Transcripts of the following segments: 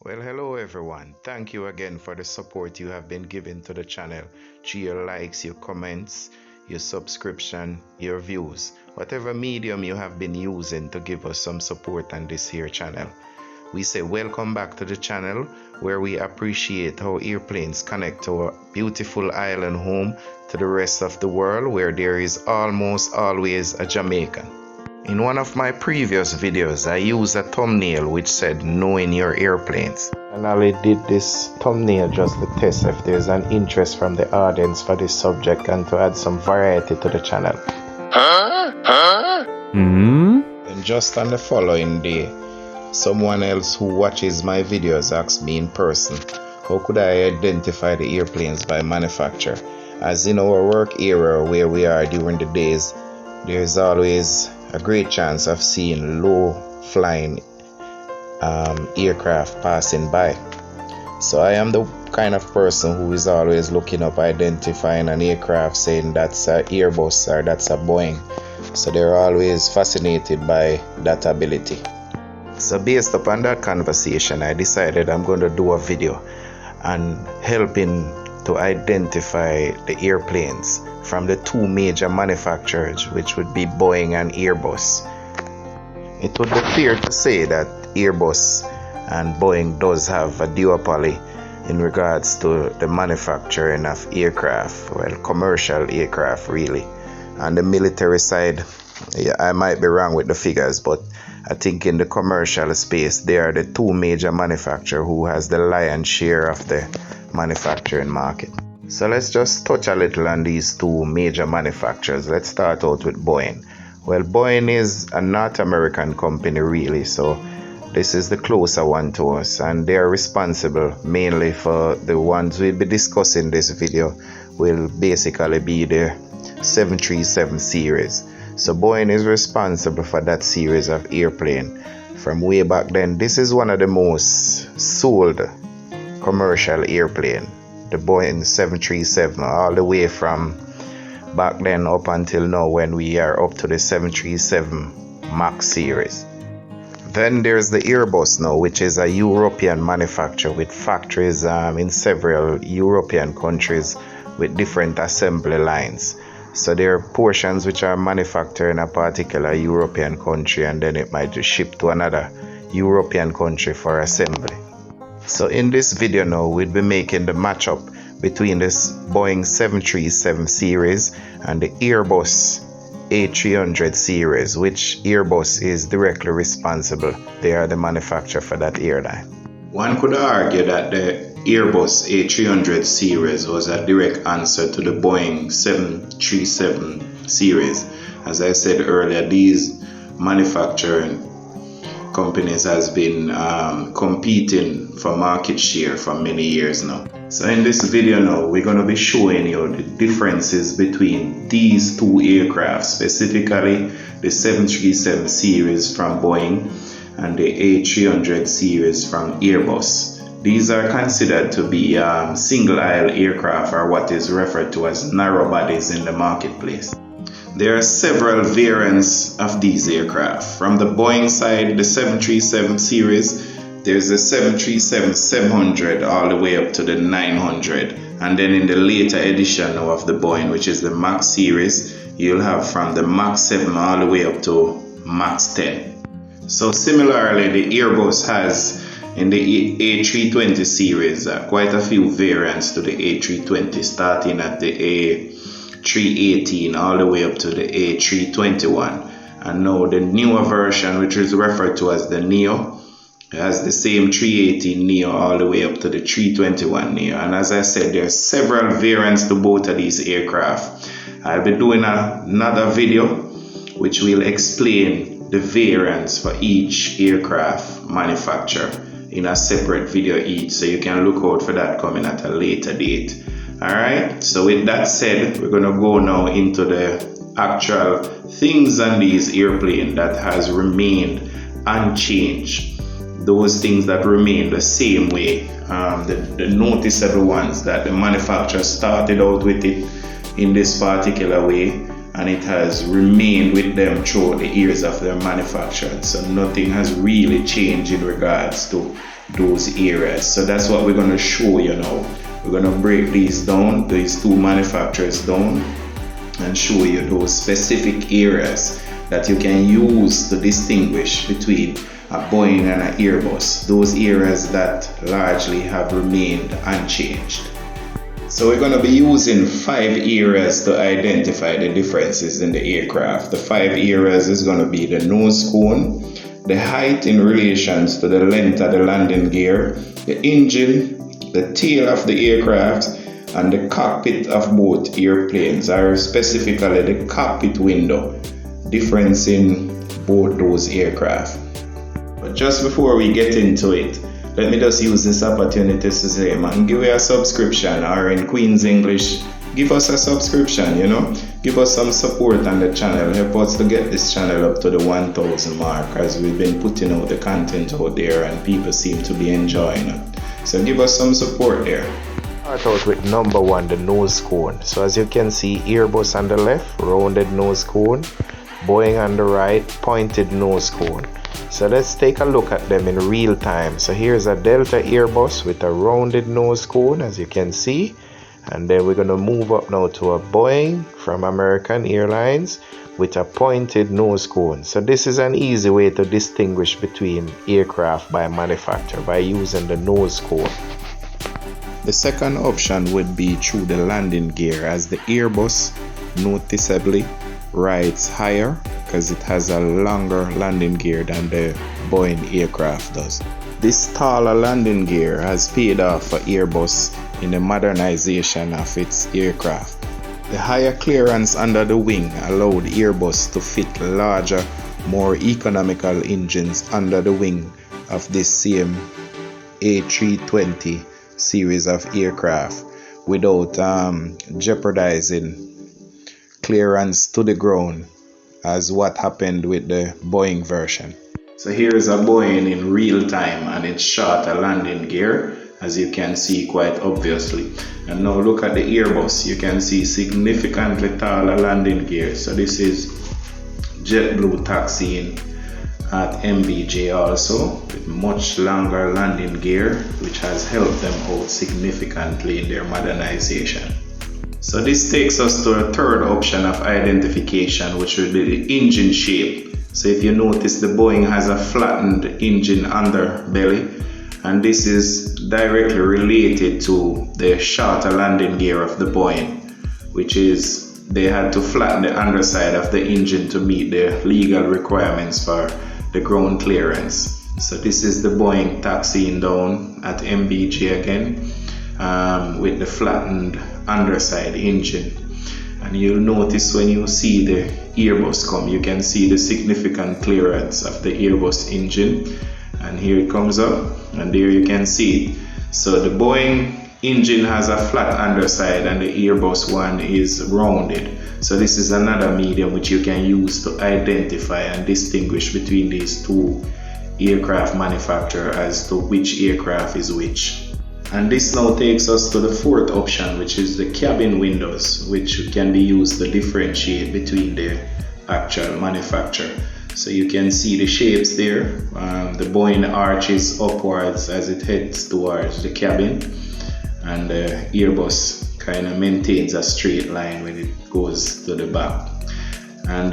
Well, hello everyone. Thank you again for the support you have been giving to the channel through your likes, your comments, your subscription, your views, whatever medium you have been using to give us some support on this here channel. We say welcome back to the channel where we appreciate how airplanes connect to our beautiful island home to the rest of the world where there is almost always a Jamaican. In one of my previous videos, I used a thumbnail which said knowing your airplanes. And I only did this thumbnail just to test if there's an interest from the audience for this subject and to add some variety to the channel. And just on the following day, someone else who watches my videos asked me in person, how could I identify the airplanes by manufacturer? As in our work area where we are during the days, there's always a great chance of seeing low flying aircraft passing by. So I am the kind of person who is always looking up identifying an aircraft saying that's a Airbus or that's a Boeing. So they're always fascinated by that ability. So based upon that conversation, I decided I'm going to do a video and helping to identify the airplanes from the two major manufacturers, which would be Boeing and Airbus. It would be fair to say that Airbus and Boeing does have a duopoly in regards to the manufacturing of aircraft, well, commercial aircraft really. On the military side, yeah, I might be wrong with the figures, but I think in the commercial space, they are the two major manufacturers who has the lion's share of the manufacturing market. So let's just touch a little on these two major manufacturers. Let's start out with Boeing. Well, Boeing is a North American company really, so this is the closer one to us, and they are responsible mainly for the ones we'll be discussing this video will basically be the 737 series. So Boeing is responsible for that series of airplane from way back then. This is one of the most sold commercial airplane, the Boeing 737, all the way from back then up until now when we are up to the 737 MAX series. Then there's the Airbus now, which is a European manufacturer with factories in several European countries with different assembly lines. So there are portions which are manufactured in a particular European country and then it might just ship to another European country for assembly. So in this video now, we'll be making the matchup between this Boeing 737 series and the Airbus A320 series, which Airbus is directly responsible. They are the manufacturer for that airline. One could argue that the Airbus A320 series was a direct answer to the Boeing 737 series. As I said earlier, these manufacturing companies has been competing for market share for many years now. So in this video now, we're going to be showing you the differences between these two aircraft, specifically the 737 series from Boeing and the A320 series from Airbus. These are considered to be single-aisle aircraft, or what is referred to as narrow bodies in the marketplace. There are several variants of these aircraft. From the Boeing side, the 737 series, there's the 737-700 all the way up to the 900. And then in the later edition of the Boeing, which is the MAX series, you'll have from the MAX 7 all the way up to MAX 10. So similarly, the Airbus has in the A320 series quite a few variants to the A320, starting at the A318 all the way up to the A321. And now the newer version, which is referred to as the Neo, has the same 318 Neo all the way up to the 321 Neo. And as I said, there are several variants to both of these aircraft. I'll be doing another video which will explain the variants for each aircraft manufacturer in a separate video each, so you can look out for that coming at a later date. Alright, so with that said, we're going to go now into the actual things on these airplanes that has remained unchanged. Those things that remain the same way, the noticeable ones that the manufacturer started out with it in this particular way, and it has remained with them throughout the years of their manufacture. So nothing has really changed in regards to those areas. So that's what we're going to show you now. We're going to break these down, these two manufacturers down, and show you those specific areas that you can use to distinguish between a Boeing and an Airbus, those areas that largely have remained unchanged. So we're going to be using 5 areas to identify the differences in the aircraft. The 5 areas is going to be the nose cone, the height in relation to the length of the landing gear, the engine, the tail of the aircraft, and the cockpit of both airplanes, or specifically the cockpit window, difference in both those aircraft. But just before we get into it, let me just use this opportunity to say, man, give me a subscription, or in Queen's English, give us a subscription, give us some support on the channel, help us to get this channel up to the 1,000 mark, as we've been putting out the content out there and people seem to be enjoying it. So give us some support there. Start out with number 1, the nose cone. So as you can see, Airbus on the left, rounded nose cone, Boeing on the right, pointed nose cone. So let's take a look at them in real time. So here's a Delta Airbus with a rounded nose cone, as you can see. And then we're going to move up now to a Boeing from American Airlines with a pointed nose cone. So this is an easy way to distinguish between aircraft by manufacturer by using the nose cone. The second option would be through the landing gear, as the Airbus noticeably rides higher because it has a longer landing gear than the Boeing aircraft does. This taller landing gear has paid off for Airbus in the modernization of its aircraft. The higher clearance under the wing allowed Airbus to fit larger, more economical engines under the wing of this same A320 series of aircraft without jeopardizing clearance to the ground, as what happened with the Boeing version. So here is a Boeing in real time, and it's shorter landing gear, as you can see quite obviously. And now look at the Airbus. You can see significantly taller landing gear. So this is JetBlue taxiing at MBJ also, with much longer landing gear, which has helped them out significantly in their modernization. So this takes us to a third option of identification, which would be the engine shape. So if you notice, the Boeing has a flattened engine underbelly, and this is directly related to the shorter landing gear of the Boeing, which is they had to flatten the underside of the engine to meet the legal requirements for the ground clearance. So this is the Boeing taxiing down at MBJ again, with the flattened underside engine. And you'll notice when you see the Airbus come, you can see the significant clearance of the Airbus engine, and here it comes up, and there you can see it. So the Boeing engine has a flat underside and the Airbus one is rounded. So this is another medium which you can use to identify and distinguish between these two aircraft manufacturers as to which aircraft is which. And this now takes us to the fourth option, which is the cabin windows, which can be used to differentiate between the actual manufacturer. So you can see the shapes there. The Boeing arches upwards as it heads towards the cabin, and the Airbus kind of maintains a straight line when it goes to the back. And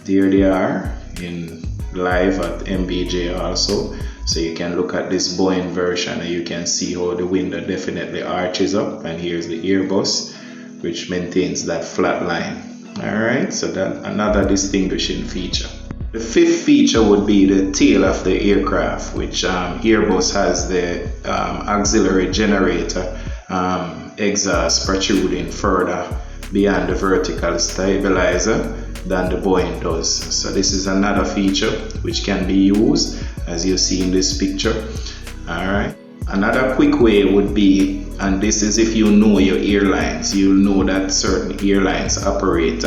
there they are in live at MBJ also. So you can look at this Boeing version and you can see how the window definitely arches up, and here's the Airbus, which maintains that flat line. Alright, so that's another distinguishing feature. The fifth feature would be the tail of the aircraft, which Airbus has the auxiliary generator exhaust protruding further beyond the vertical stabilizer than the Boeing does. So this is another feature which can be used as you see in this picture. Alright, another quick way would be, and this is if you know your airlines, you'll know that certain airlines operate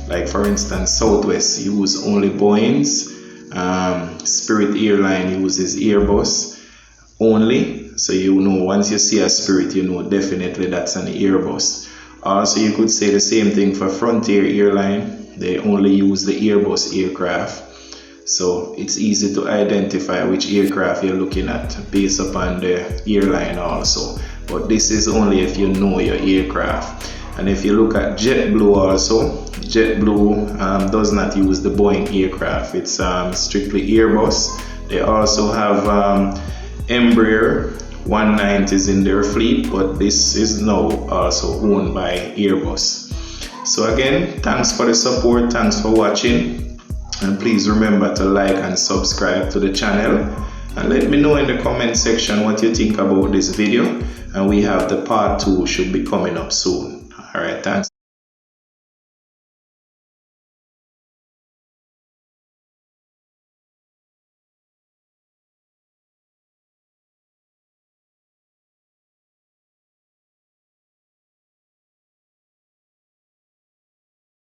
like for instance Southwest use only Boeings, Spirit Airline uses Airbus only. So you know, once you see a Spirit, you know definitely that's an Airbus. Also you could say the same thing for Frontier Airline, they only use the Airbus aircraft. So it's easy to identify which aircraft you're looking at based upon the airline also. But this is only if you know your aircraft. And if you look at JetBlue also, JetBlue does not use the Boeing aircraft. It's strictly Airbus. They also have Embraer 190s in their fleet, but this is now also owned by Airbus. So again, thanks for the support, thanks for watching, and please remember to like and subscribe to the channel, and let me know in the comment section what you think about this video, and we have the part 2 should be coming up soon. Alright, thanks.